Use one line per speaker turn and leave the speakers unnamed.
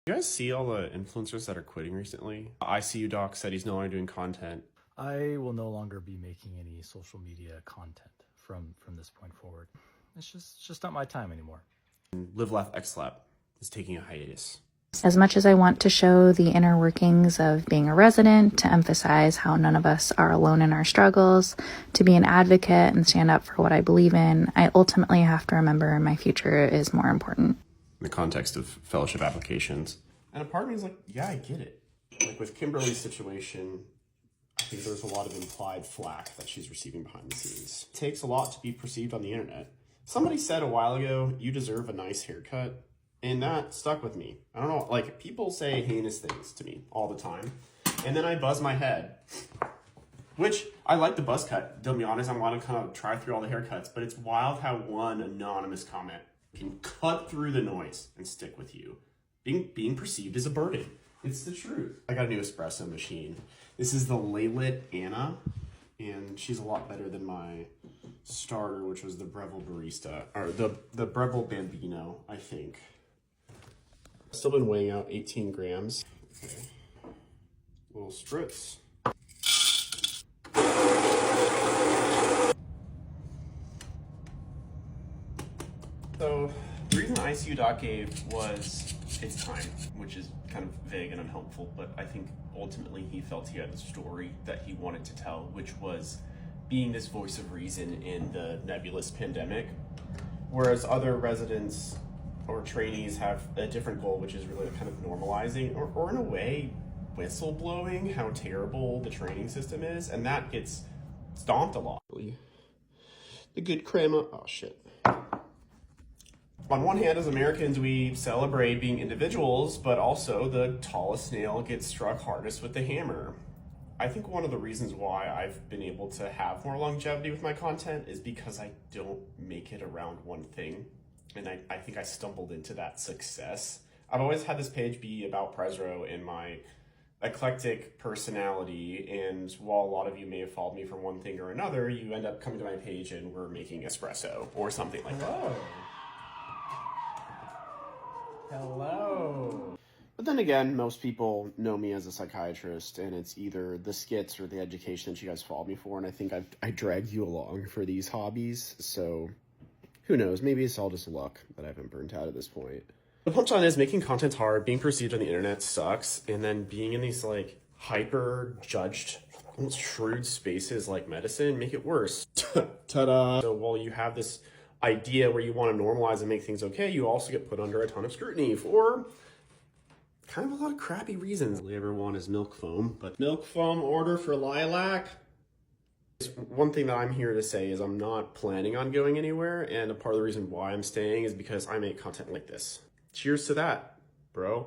You guys see all the influencers that are quitting recently? ICU Doc said he's no longer doing content.
I will no longer be making any social media content from this point forward. It's just not my time anymore.
Live Laugh X Lab is taking a hiatus.
As much as I want to show the inner workings of being a resident, to emphasize how none of us are alone in our struggles, to be an advocate and stand up for what I believe in, I ultimately have to remember my future is more important.
In the context of fellowship applications. And a part of me is like, yeah, I get it. Like with Kimberly's situation, I think there's a lot of implied flack that she's receiving behind the scenes. It takes a lot to be perceived on the internet. Somebody said a while ago, you deserve a nice haircut. And that stuck with me. I don't know, like people say heinous things to me all the time. And then I buzz my head. Which, I like the buzz cut. To be honest, I'm going to kind of try through all the haircuts. But it's wild how one anonymous comment can cut through the noise and stick with you. Being perceived as a burden. It's the truth. I got a new espresso machine. This is the Laylit Anna, and she's a lot better than my starter, which was the Breville Barista, or the Breville Bambino, I think. Still been weighing out 18 grams. Okay. Little spritz. So the reason ICU Doc gave was its time, which is kind of vague and unhelpful, but I think ultimately he felt he had a story that he wanted to tell, which was being this voice of reason in the nebulous pandemic, whereas other residents or trainees have a different goal, which is really kind of normalizing or in a way whistleblowing how terrible the training system is, and that gets stomped a lot. The good crema, oh shit. On one hand, as Americans, we celebrate being individuals, but also the tallest nail gets struck hardest with the hammer. I think one of the reasons why I've been able to have more longevity with my content is because I don't make it around one thing. And I think I stumbled into that success. I've always had this page be about Presro and my eclectic personality, and while a lot of you may have followed me for one thing or another, you end up coming to my page and we're making espresso or something like that.
Hello.
But then again, most people know me as a psychiatrist, and it's either the skits or the education that you guys followed me for, and I think I dragged you along for these hobbies, so who knows, maybe it's all just luck that I haven't burnt out at this point. The punchline is making content's hard, being perceived on the internet sucks, and then being in these like hyper-judged, almost shrewd spaces like medicine make it worse. Ta-da! So while you have this idea where you want to normalize and make things okay, you also get put under a ton of scrutiny for kind of a lot of crappy reasons. All I ever want is milk foam, but milk foam order for Lilac. One thing that I'm here to say is I'm not planning on going anywhere, and a part of the reason why I'm staying is because I make content like this. Cheers to that, bro.